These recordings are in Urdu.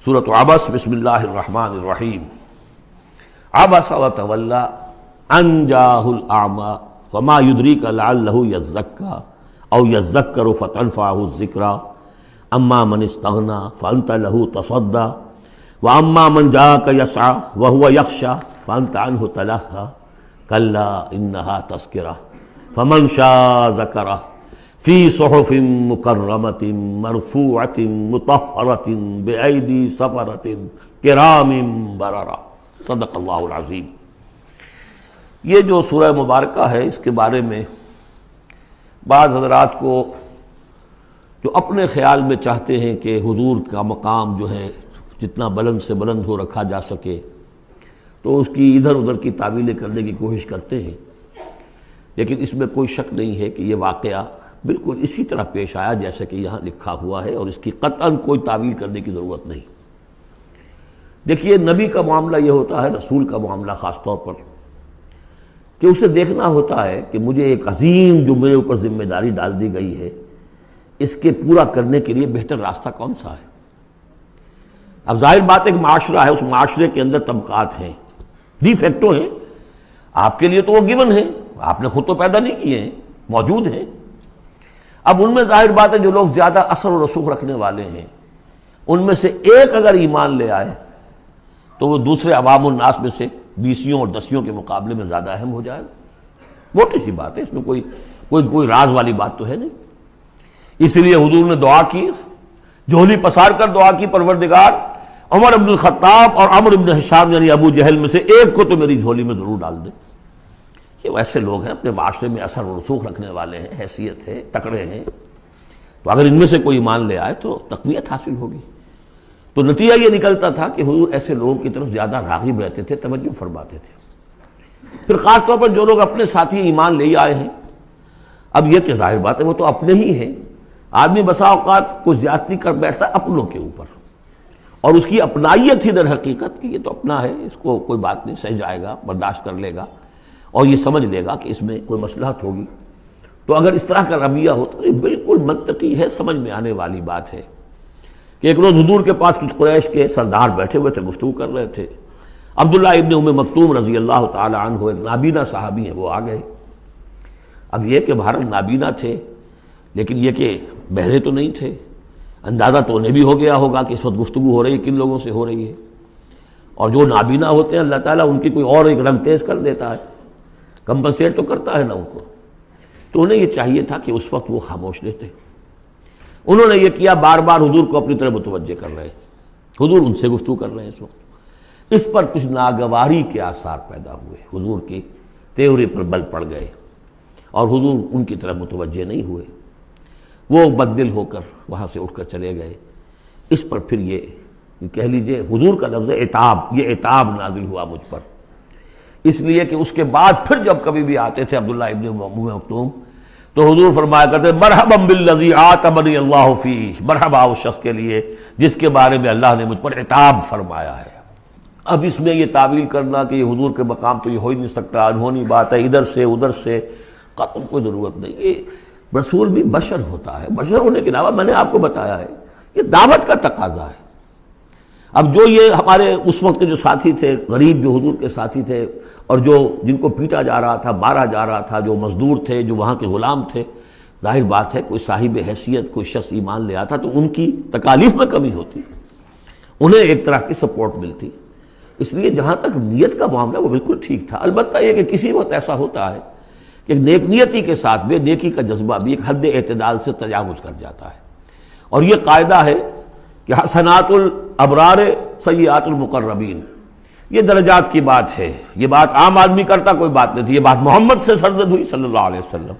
سورۃ عبس، بسم اللہ الرحمن الرحیم۔ عبس وتولی ان جاءہ الاعمی وما یدریک لعلہ یزکی او یذکر فتنفعہ الذکریٰ اما من استغنی فانت لہ تصدی واما من جاءک یسعی وہو یخشی فانت عنہ تلہی کلا انہا تذکرہ فمن شاء ذکرہ فی صحف مکرمۃ مرفوعۃ مطہرۃ بأیدی سفرۃ کرام بررہ۔ صدق اللہ العظیم۔ یہ جو سورہ مبارکہ ہے، اس کے بارے میں بعض حضرات کو جو اپنے خیال میں چاہتے ہیں کہ حضور کا مقام جو ہے جتنا بلند سے بلند ہو رکھا جا سکے، تو اس کی ادھر ادھر کی تعویلیں کرنے کی کوشش کرتے ہیں، لیکن اس میں کوئی شک نہیں ہے کہ یہ واقعہ بالکل اسی طرح پیش آیا جیسے کہ یہاں لکھا ہوا ہے، اور اس کی قطعاً کوئی تعویل کرنے کی ضرورت نہیں۔ دیکھیے، نبی کا معاملہ یہ ہوتا ہے، رسول کا معاملہ خاص طور پر، کہ اسے دیکھنا ہوتا ہے کہ مجھے ایک عظیم جو میرے اوپر ذمہ داری ڈال دی گئی ہے، اس کے پورا کرنے کے لیے بہتر راستہ کون سا ہے۔ اب ظاہر بات ایک معاشرہ ہے، اس معاشرے کے اندر طبقات ہیں، ڈی فیکٹو ہیں، آپ کے لیے تو وہ گیون ہیں، آپ نے خود تو پیدا نہیں کیے ہیں، موجود ہیں۔ اب ان میں ظاہر بات ہے جو لوگ زیادہ اثر و رسوخ رکھنے والے ہیں، ان میں سے ایک اگر ایمان لے آئے تو وہ دوسرے عوام الناس میں سے 20 اور 10 کے مقابلے میں زیادہ اہم ہو جائے گا۔ موٹی سی بات ہے، اس میں کوئی راز والی بات تو ہے نہیں۔ اس لیے حضور نے دعا کی، جھولی پسار کر دعا کی، پروردگار عمر بن الخطاب اور عمرو بن ہشام یعنی ابو جہل میں سے ایک کو تو میری جھولی میں ضرور ڈال دے۔ یہ ویسے لوگ ہیں، اپنے معاشرے میں اثر و رسوخ رکھنے والے ہیں، حیثیت ہے، تکڑے ہیں، تو اگر ان میں سے کوئی ایمان لے آئے تو تقویت حاصل ہوگی۔ تو نتیجہ یہ نکلتا تھا کہ حضور ایسے لوگوں کی طرف زیادہ راغب رہتے تھے، توجہ فرماتے تھے۔ پھر خاص طور پر جو لوگ اپنے ساتھی ایمان لے آئے ہیں، اب یہ کہ ظاہر بات ہے وہ تو اپنے ہی ہیں۔ آدمی بسا اوقات کوئی زیادتی کر بیٹھتا ہے اپنوں کے اوپر، اور اس کی اپنائیت ہی در حقیقت کہ یہ تو اپنا ہے، اس کو کوئی بات نہیں، سہ جائے گا، برداشت کر لے گا، اور یہ سمجھ لے گا کہ اس میں کوئی مصلحت ہوگی۔ تو اگر اس طرح کا رویہ ہو تو یہ بالکل منطقی ہے، سمجھ میں آنے والی بات ہے کہ ایک روز حضور کے پاس کچھ قریش کے سردار بیٹھے ہوئے تھے، گفتگو کر رہے تھے۔ عبداللہ ابن ام مکتوم رضی اللہ تعالی عنہ ایک نابینا صحابی ہیں، وہ آ گئے۔ اب یہ کہ بہرحال نابینا تھے، لیکن یہ کہ بہرے تو نہیں تھے، اندازہ تو انہیں بھی ہو گیا ہوگا کہ اس وقت گفتگو ہو رہی ہے، کن لوگوں سے ہو رہی ہے۔ اور جو نابینا ہوتے ہیں اللہ تعالیٰ ان کی کوئی اور ایک رنگ تیز کر دیتا ہے، کمپنسیٹ تو کرتا ہے نا ان کو۔ تو انہیں یہ چاہیے تھا کہ اس وقت وہ خاموش رہتے۔ انہوں نے یہ کیا، بار بار حضور کو اپنی طرف متوجہ کر رہے، حضور ان سے گفتگو کر رہے ہیں اس وقت۔ اس پر کچھ ناگواری کے آثار پیدا ہوئے، حضور کی تیوری پر بل پڑ گئے، اور حضور ان کی طرف متوجہ نہیں ہوئے۔ وہ بددل ہو کر وہاں سے اٹھ کر چلے گئے۔ اس پر پھر یہ کہہ لیجئے حضور کا لفظ عتاب، یہ عتاب نازل ہوا مجھ پر، اس لیے کہ اس کے بعد پھر جب کبھی بھی آتے تھے عبداللہ ابن ام مکتوم تو حضور فرمایا کرتے مرحبا بالذی عاتبنی اللہ فیہ، مرحبا اس شخص کے لیے جس کے بارے میں اللہ نے مجھ پر عتاب فرمایا ہے۔ اب اس میں یہ تعویل کرنا کہ یہ حضور کے مقام تو یہ ہو ہی نہیں سکتا، انہونی بات ہے، ادھر سے ادھر سے، قطعاً کوئی ضرورت نہیں۔ یہ رسول بھی بشر ہوتا ہے، بشر ہونے کے علاوہ میں نے آپ کو بتایا ہے یہ دعوت کا تقاضا ہے۔ اب جو یہ ہمارے اس وقت کے جو ساتھی تھے، غریب جو حضور کے ساتھی تھے، اور جو جن کو پیٹا جا رہا تھا، مارا جا رہا تھا، جو مزدور تھے، جو وہاں کے غلام تھے، ظاہر بات ہے کوئی صاحب حیثیت کوئی شخص ایمان لے آتا تو ان کی تکالیف میں کمی ہوتی، انہیں ایک طرح کی سپورٹ ملتی۔ اس لیے جہاں تک نیت کا معاملہ وہ بالکل ٹھیک تھا۔ البتہ یہ کہ کسی وقت ایسا ہوتا ہے کہ نیک نیتی کے ساتھ بے نیکی کا جذبہ بھی ایک حد اعتدال سے تجاوز کر جاتا ہے، اور یہ قاعدہ ہے کہ حسنات الابرار سیئات المقربین، یہ درجات کی بات ہے۔ یہ بات عام آدمی کرتا کوئی بات نہیں تھی، یہ بات محمد سے سرزد ہوئی صلی اللہ علیہ وسلم۔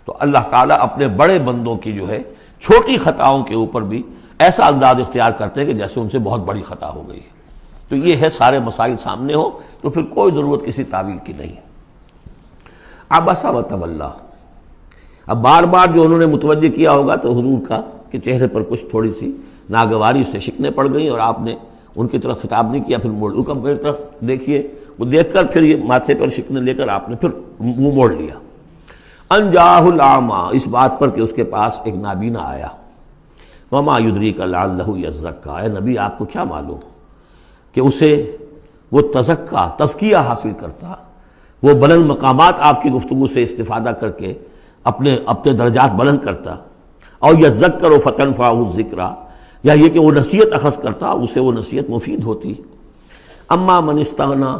تو اللہ تعالیٰ اپنے بڑے بندوں کی جو ہے چھوٹی خطاؤں کے اوپر بھی ایسا انداز اختیار کرتے ہیں کہ جیسے ان سے بہت بڑی خطا ہو گئی ہے۔ تو یہ ہے سارے مسائل سامنے ہو تو پھر کوئی ضرورت کسی تعویل کی نہیں۔ عبس وتولی، اب بار بار جو انہوں نے متوجہ کیا ہوگا تو حضور کا کہ چہرے پر کچھ تھوڑی سی ناگواری سے شکنیں پڑ گئیں، اور آپ نے ان کی طرف خطاب نہیں کیا، پھر موڑ میری طرف دیکھیے، وہ دیکھ کر پھر یہ ماتھے پر شکنیں لے کر آپ نے پھر منہ موڑ لیا۔ ان جاءہ الاعمی، اس بات پر کہ اس کے پاس ایک نابینا آیا، وما یدریک لعلہ یزکیٰ، اے نبی آپ کو کیا معلوم کہ اسے وہ تزکیہ حاصل کرتا، وہ بلند مقامات آپ کی گفتگو سے استفادہ کر کے اپنے درجات بلند کرتا، اور یذکر فتنفعہ الذکریٰ، یا یہ کہ وہ نصیحت اخذ کرتا، اسے وہ نصیحت مفید ہوتی۔ اما من استغنا،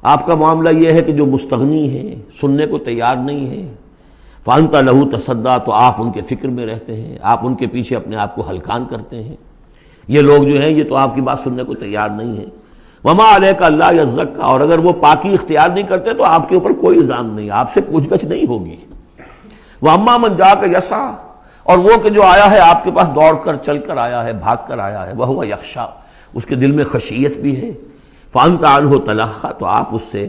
آپ کا معاملہ یہ ہے کہ جو مستغنی ہے، سننے کو تیار نہیں ہے، فانت لہ تصدیٰ، تو آپ ان کے فکر میں رہتے ہیں، آپ ان کے پیچھے اپنے آپ کو ہلکان کرتے ہیں۔ یہ لوگ جو ہیں یہ تو آپ کی بات سننے کو تیار نہیں ہے۔ وما علیک اللہ یزکیٰ، اور اگر وہ پاکی اختیار نہیں کرتے تو آپ کے اوپر کوئی الزام نہیں، آپ سے پوچھ گچھ نہیں ہوگی۔ واما من جاءک یسعیٰ، اور وہ کہ جو آیا ہے آپ کے پاس دوڑ کر، چل کر آیا ہے، بھاگ کر آیا ہے، وہو یخشیٰ، اس کے دل میں خشیت بھی ہے، فانت عنہ تلہیٰ، تو آپ اس سے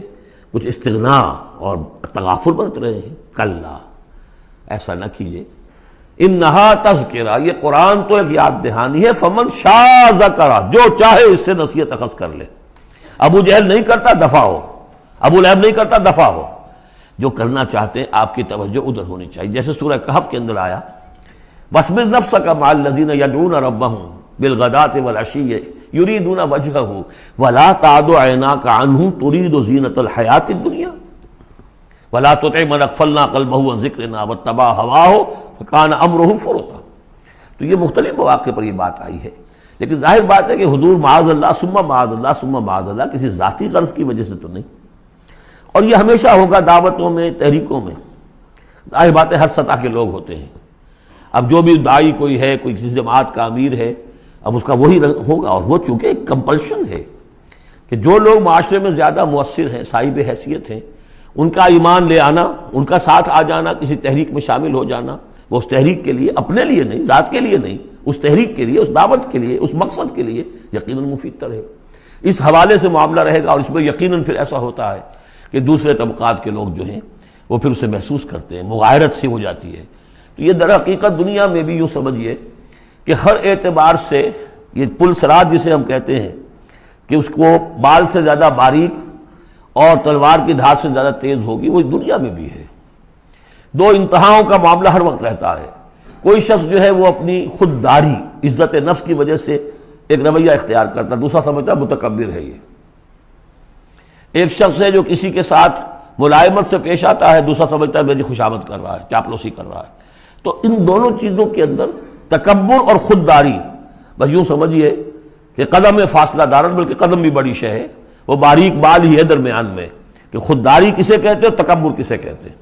کچھ استغنا اور تغافل برت رہے ہیں۔ کلا، ایسا نہ کیجیے، انہا تذکرہ، یہ قرآن تو ایک یاد دہانی ہے، فمن شاء ذکرہ، جو چاہے اس سے نصیحت اخذ کر لے۔ ابو جہل نہیں کرتا، دفع ہو، ابو لہب نہیں کرتا، دفع ہو۔ جو کرنا چاہتے ہیں آپ کی توجہ ادھر ہونی چاہیے، جیسے سورہ کہف کے اندر آیا وَاصْبِرْ نَفْسَكَ مَعَ الَّذِينَ يَدْعُونَ رَبَّهُمْ بِالْغَدَاةِ وَالْعَشِيِّ يُرِيدُونَ وَجْهَهُ وَلَا تَعْدُ عَيْنَاكَ عَنْهُمْ تُرِيدُ زِينَةَ الْحَيَاةِ الدُّنْيَا وَلَا تُطِعْ مَنْ أَغْفَلْنَا قَلْبَهُ عَنْ ذِكْرِنَا وَاتَّبَعَ هَوَاهُ فَكَانَ أَمْرُهُ فُرُطًا۔ تو یہ مختلف مواقع پر یہ بات آئی ہے، لیکن ظاہر بات ہے کہ حضور معاذ اللہ ثم معاذ اللہ ثم معاذ اللہ کسی ذاتی غرض کی وجہ سے تو نہیں، اور یہ ہمیشہ ہوگا دعوتوں میں، تحریکوں میں۔ ظاہر بات ہے ہر سطح کے لوگ ہوتے ہیں، اب جو بھی داعی کوئی ہے، کوئی کسی جماعت کا امیر ہے، اب اس کا وہی ہوگا، اور وہ چونکہ ایک کمپلشن ہے کہ جو لوگ معاشرے میں زیادہ مؤثر ہیں، صاحب حیثیت ہیں، ان کا ایمان لے آنا، ان کا ساتھ آ جانا، کسی تحریک میں شامل ہو جانا، وہ اس تحریک کے لیے، اپنے لیے نہیں، ذات کے لیے نہیں، اس تحریک کے لیے، اس دعوت کے لیے، اس مقصد کے لیے یقیناً مفید تر ہے۔ اس حوالے سے معاملہ رہے گا، اور اس میں یقیناً پھر ایسا ہوتا ہے کہ دوسرے طبقات کے لوگ جو ہیں وہ پھر اسے محسوس کرتے ہیں، مغایرت سی ہو جاتی ہے۔ تو یہ در حقیقت دنیا میں بھی یوں سمجھیے کہ ہر اعتبار سے یہ پل صراط جسے ہم کہتے ہیں کہ اس کو بال سے زیادہ باریک اور تلوار کی دھار سے زیادہ تیز ہوگی، وہ دنیا میں بھی ہے۔ دو انتہاؤں کا معاملہ ہر وقت رہتا ہے۔ کوئی شخص جو ہے وہ اپنی خودداری، عزت نفس کی وجہ سے ایک رویہ اختیار کرتا، دوسرا سمجھتا متکبر ہے یہ۔ ایک شخص ہے جو کسی کے ساتھ ملائمت سے پیش آتا ہے، دوسرا سمجھتا ہے میری خوشامد کر رہا ہے، چاپلوسی کر رہا ہے۔ تو ان دونوں چیزوں کے اندر تکبر اور خودداری، بس یوں سمجھیے کہ قدم میں فاصلہ دارن، بلکہ قدم بھی بڑی شے ہے، وہ باریک بال ہی ہے درمیان میں کہ خودداری کسے کہتے ہیں، تکبر کسے کہتے ہیں۔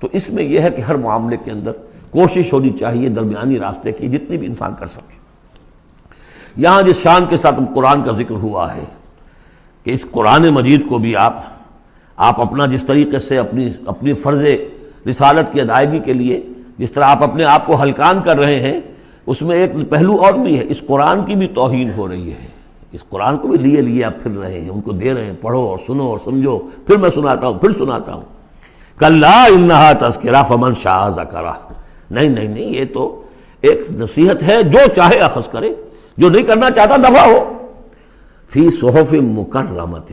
تو اس میں یہ ہے کہ ہر معاملے کے اندر کوشش ہونی چاہیے درمیانی راستے کی، جتنی بھی انسان کر سکے۔ یہاں جس شان کے ساتھ قرآن کا ذکر ہوا ہے کہ اس قرآن مجید کو بھی آپ اپنا جس طریقے سے اپنی فرض رسالت کی ادائیگی کے لیے جس طرح آپ اپنے آپ کو ہلکان کر رہے ہیں، اس میں ایک پہلو اور بھی ہے، اس قرآن کی بھی توہین ہو رہی ہے۔ اس قرآن کو بھی لیے آپ پھر رہے ہیں، ان کو دے رہے ہیں، پڑھو اور سنو اور سمجھو، پھر میں سناتا ہوں، پھر سناتا ہوں۔ کلا انہا تذکرہ فمن شاء ذکرہ، نہیں، یہ تو ایک نصیحت ہے، جو چاہے اخذ کرے، جو نہیں کرنا چاہتا دفع ہو۔ فی صحف مکرمۃ،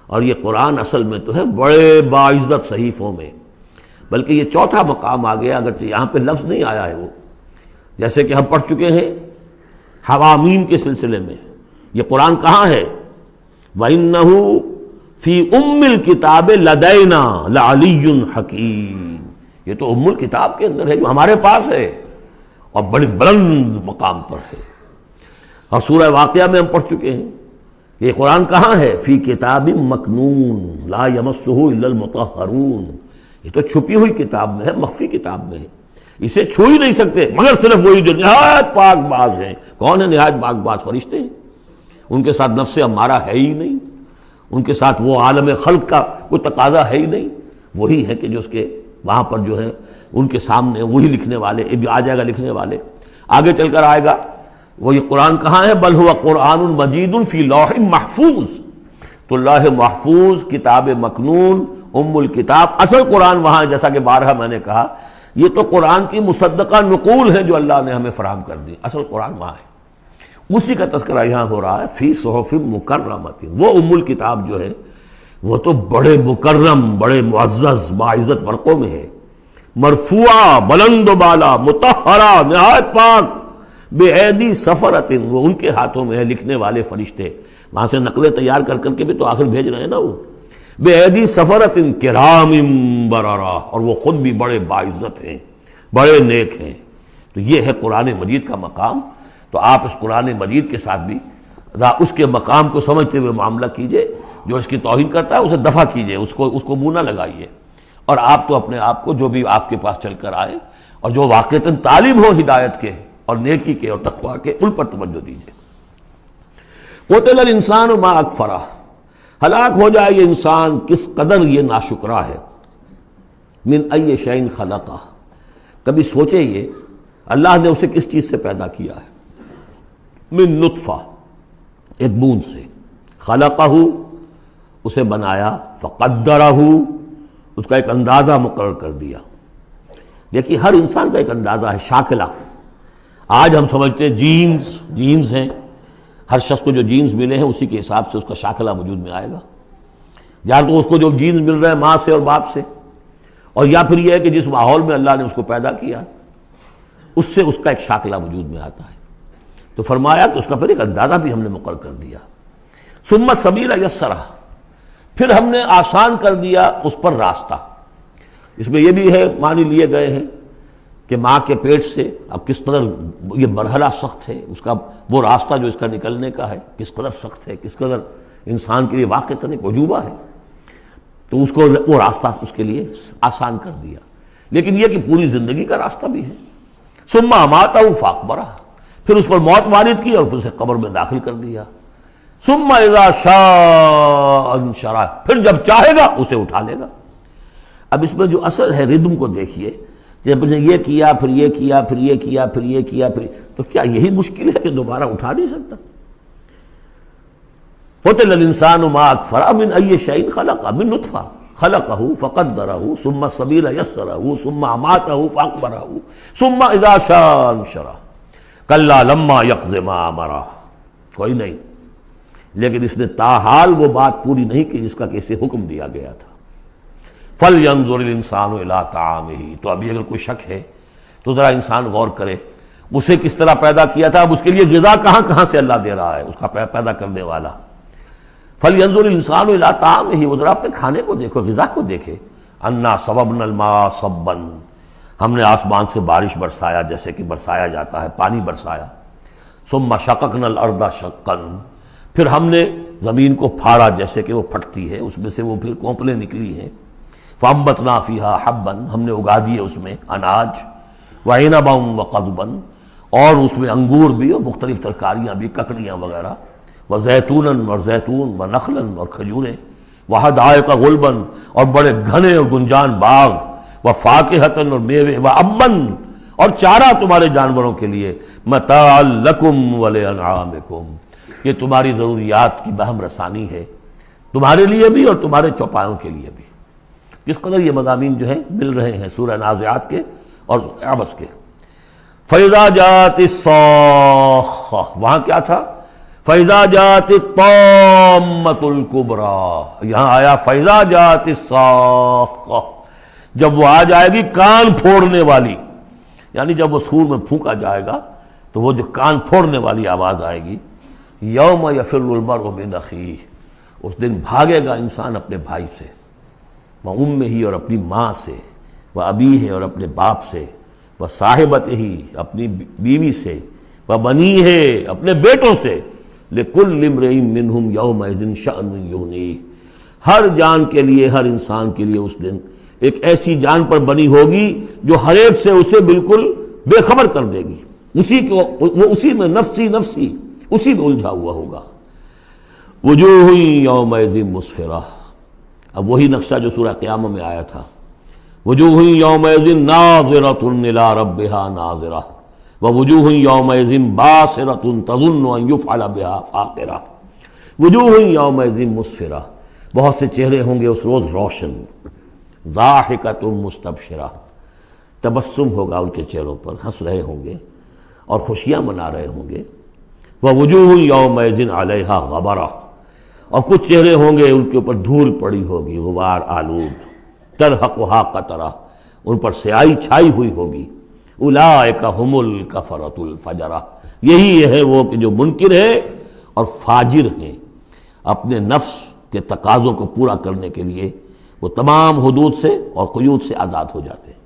اور یہ قرآن اصل میں تو ہے بڑے باعزت صحیفوں میں، بلکہ یہ چوتھا مقام آ گیا، اگرچہ یہاں پہ لفظ نہیں آیا ہے وہ، جیسے کہ ہم پڑھ چکے ہیں حوامیم کے سلسلے میں۔ یہ قرآن کہاں ہے؟ وَإِنَّهُ فِي أُمِّ الْكِتَابِ لَدَيْنَا لَعَلِيٌّ حَكِيمٌ، یہ تو ام الکتاب کے اندر ہے جو ہمارے پاس ہے اور بڑی بلند مقام پر ہے۔ اور سورہ واقعہ میں ہم پڑھ چکے ہیں یہ قرآن کہاں ہے؟ فی کتاب مکنون لا یمسہ الا المطہرون، یہ تو چھپی ہوئی کتاب میں ہے، مخفی کتاب میں ہے، اسے چھو ہی نہیں سکتے مگر صرف وہی جو نہایت پاک باز ہیں۔ کون ہے نہایت پاک باز؟ فرشتے ہیں، ان کے ساتھ نفس ہمارا ہے ہی نہیں، ان کے ساتھ وہ عالم خلق کا کوئی تقاضا ہے ہی نہیں، وہی ہے کہ جو اس کے وہاں پر جو ہے ان کے سامنے وہی لکھنے والے، آ جائے گا لکھنے والے، آگے چل کر آئے گا۔ وہ یہ قرآن کہاں ہے؟ بل ہوا قرآن مجید فی لوح محفوظ، تو لوح محفوظ، کتاب مکنون، ام الکتاب، اصل قرآن وہاں ہے، جیسا کہ بارہا میں نے کہا یہ تو قرآن کی مصدقہ نقول ہے جو اللہ نے ہمیں فراہم کر دی، اصل قرآن وہاں ہے، اسی کا تذکرہ یہاں ہو رہا ہے فی صحف مکرمۃ۔ وہ ام الکتاب جو ہے وہ تو بڑے مکرم، بڑے معزز باعزت ورقوں میں ہے، مرفوعہ، بلند و بالا، مطہرہ، نہایت پاک، بِأَيْدِي سَفَرَةٍ، وہ ان کے ہاتھوں میں ہے لکھنے والے فرشتے، وہاں سے نقلیں تیار کر کر کے بھی تو آخر بھیج رہے ہیں نا وہ، بِأَيْدِي سَفَرَةٍ كِرَامٍ بَرَرَةٍ، اور وہ خود بھی بڑے باعزت ہیں، بڑے نیک ہیں۔ تو یہ ہے قرآن مجید کا مقام۔ تو آپ اس قرآن مجید کے ساتھ بھی اس کے مقام کو سمجھتے ہوئے معاملہ کیجئے، جو اس کی توہین کرتا ہے اسے دفع کیجئے، اس کو منہ نہ لگائیے، اور آپ تو اپنے آپ کو جو بھی آپ کے پاس چل کر آئے اور جو واقعتاً طالب ہو ہدایت کے اور نیکی کے اور تقویٰ کے، ان پر توجہ دیجئے۔ قتل الانسان ما اکفرہ، ہلاک ہو جائے یہ انسان کس قدر یہ ناشکرا ہے۔ من ای شیء خلقہ، کبھی سوچے یہ اللہ نے اسے کس چیز سے پیدا کیا ہے۔ من نطفہ، ایک بوند سے، خلقہ، اسے بنایا، فقدرہ، اس کا ایک اندازہ مقرر کر دیا۔ دیکھیے ہر انسان کا ایک اندازہ ہے، شاکلہ۔ آج ہم سمجھتے ہیں جینز ہیں، ہر شخص کو جو جینز ملے ہیں اسی کے حساب سے اس کا شاکلہ وجود میں آئے گا، یا تو اس کو جو جینز مل رہے ہیں ماں سے اور باپ سے، اور یا پھر یہ ہے کہ جس ماحول میں اللہ نے اس کو پیدا کیا اس سے اس کا ایک شاکلہ وجود میں آتا ہے۔ تو فرمایا کہ اس کا پھر ایک اندازہ بھی ہم نے مقرر کر دیا۔ ثم السبیل یسرہ، پھر ہم نے آسان کر دیا اس پر راستہ۔ اس میں یہ بھی ہے، معنی لیے گئے ہیں کہ ماں کے پیٹ سے اب کس قدر یہ مرحلہ سخت ہے، اس کا وہ راستہ جو اس کا نکلنے کا ہے کس قدر سخت ہے، کس قدر انسان کے لیے واقعتاً ایک عجوبہ ہے، تو اس کو وہ راستہ اس کے لیے آسان کر دیا۔ لیکن یہ کہ پوری زندگی کا راستہ بھی ہے۔ ثم اماتہ فاقبرہ، پھر اس پر موت وارد کی اور پھر اسے قبر میں داخل کر دیا۔ ثم اذا شاء انشرہ، پھر جب چاہے گا اسے اٹھا لے گا۔ اب اس میں جو اثر ہے ردم کو دیکھیے، جب یہ کیا پھر یہ کیا پھر یہ کیا پھر یہ کیا پھر، تو کیا یہی مشکل ہے کہ دوبارہ اٹھا نہیں سکتا؟ قتل الانسان ما اکفرہ من ای شیء خلقہ، من نطفہ خلقہ فقدرہ ثم السبیل یسرہ ثم اماتہ فاقبرہ ثم اذا شاء انشرہ کلا لما یقض ما امرہ۔ کوئی نہیں، لیکن اس نے تاحال وہ بات پوری نہیں کی جس کا کہ اسے حکم دیا گیا تھا۔ فَلْيَنظُرِ الْإِنسَانُ إِلَىٰ طَعَامِهِ، تو ابھی اگر کوئی شک ہے تو ذرا انسان غور کرے، اسے کس طرح پیدا کیا تھا، اب اس کے لیے غذا کہاں سے اللہ دے رہا ہے، اس کا پیدا کرنے والا۔ فَلْيَنظُرِ الْإِنسَانُ إِلَىٰ طَعَامِهِ، وہ ذرا اپنے کھانے کو دیکھو، غذا کو دیکھے۔ أَنَّا صَبَبْنَا الْمَاءَ صَبًّا، ہم نے آسمان سے بارش برسایا جیسے کہ برسایا جاتا ہے، پانی برسایا۔ ثُمَّ شَقَقْنَا الْأَرْضَ شَقًّا، پھر ہم نے زمین کو پھاڑا جیسے کہ وہ پھٹتی ہے، اس میں سے وہ پھر کونپلیں نکلی ہیں۔ فَأَنبَتْنَا فِيهَا حَبًّا، ہم نے اگا دیے اس میں اناج، وَعِنَبًا وَقَضْبًا، اور اس میں انگور بھی اور مختلف ترکاریاں بھی، ککڑیاں وغیرہ، وَزَيْتُونًا، اور زیتون، وَنَخْلًا، اور کھجوریں، وَحَدَائِقَ غُلْبًا، اور بڑے گھنے اور گنجان باغ، وَفَاكِهَةً، اور میوے، وَأَبًّا، اور چارہ تمہارے جانوروں کے لیے، مَتَاعًا لَكُمْ وَلِأَنْعَامِكُمْ، یہ تمہاری ضروریات کی بہم رسانی ہے، تمہارے لیے بھی اور تمہارے چوپایوں کے لیے بھی۔ کس قدر یہ مضامین جو ہیں مل رہے ہیں سورہ نازعات کے اور عبس کے۔ فَإِذَا جَاءَتِ الصَّاخَّةُ، وہاں کیا تھا؟ فَإِذَا جَاءَتِ الطَّامَّةُ الْكُبْرَىٰ، یہاں آیا فَإِذَا جَاءَتِ الصَّاخَّةُ، جب وہ آ جائے گی کان پھوڑنے والی، یعنی جب وہ سور میں پھونکا جائے گا تو وہ جو کان پھوڑنے والی آواز آئے گی۔ یوم یفر المرء من اخیہ، اس دن بھاگے گا انسان اپنے بھائی سے، وَأُمِّهِ، اور اپنی ماں سے، وَأَبِيهِ، اور اپنے باپ سے، وَصَاحِبَتِهِ، اپنی بیوی سے، وَبَنِيهِ، اپنے بیٹوں سے، لِكُلِّ امْرِئٍ مِّنْهُمْ يَوْمَئِذٍ شَأْنٌ يُغْنِيهِ، ہر جان کے لیے، ہر انسان کے لیے اس دن ایک ایسی جان پر بنی ہوگی جو ہر ایک سے اسے بالکل بے خبر کر دے گی، وہ اسی میں نفسی اسی میں الجھا ہوا ہوگا۔ وجوہ یومئذ مسفرہ، اب وہی نقشہ جو سورہ قیامہ میں آیا تھا، وجوہ یومئذ ناظرۃ الی ربها ناظرہ، ووجوہ یومئذ باسرۃ تظن ان یفعل بها فاقرہ۔ وجوہ یومئذ مسفرہ، بہت سے چہرے ہوں گے اس روز روشن، ضاحکۃ مستبشرہ، تبسم ہوگا ان کے چہروں پر، ہنس رہے ہوں گے اور خوشیاں منا رہے ہوں گے۔ ووجوہ یومئذ علیہا غبرہ، اور کچھ چہرے ہوں گے ان کے اوپر دھول پڑی ہوگی، غبار آلود، ترہقھا قطرہ، ان پر سیاہی چھائی ہوئی ہوگی۔ اولئک ھم الکفرۃ الفجرہ، یہی ہے وہ کہ جو منکر ہے اور فاجر ہیں، اپنے نفس کے تقاضوں کو پورا کرنے کے لیے وہ تمام حدود سے اور قیود سے آزاد ہو جاتے ہیں۔